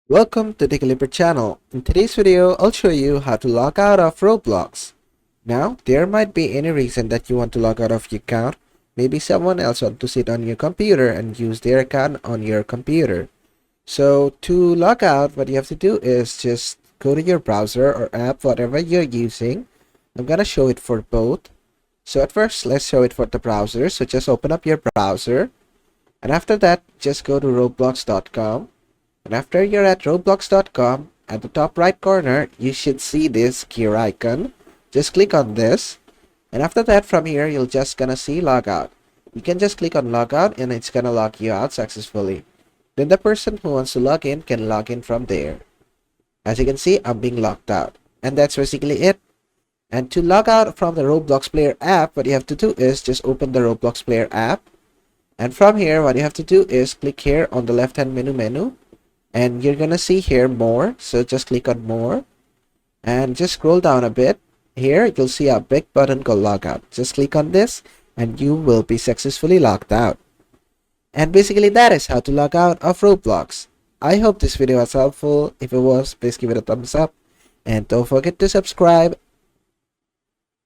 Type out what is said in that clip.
Welcome to the Clipper channel. In today's video, I'll show you how to log out of Roblox. Now, there might be any reason that you want to log out of your account. Maybe someone else wants to sit on your computer and use their account on your computer. So to log out, what you have to do is just go to your browser or app, whatever you're using. I'm gonna show it for both. So at first, let's show it for the browser. So just open up your browser. And after that, just go to roblox.com. And after you're at roblox.com, at the top right corner, you should see this gear icon. Just click on this. And after that, from here, you'll just gonna see logout. You can just click on logout and it's gonna log you out successfully. Then the person who wants to log in can log in from there. As you can see, I'm being logged out. And that's basically it. And to log out from the Roblox Player app, what you have to do is just open the Roblox Player app. And from here, what you have to do is click here on the left-hand menu. And you're gonna see here more, so just click on more and just scroll down a bit. Here you'll see a big button called logout. Just click on this and you will be successfully logged out. And basically that is how to log out of Roblox. I hope this video was helpful. If it was, please give it a thumbs up and don't forget to subscribe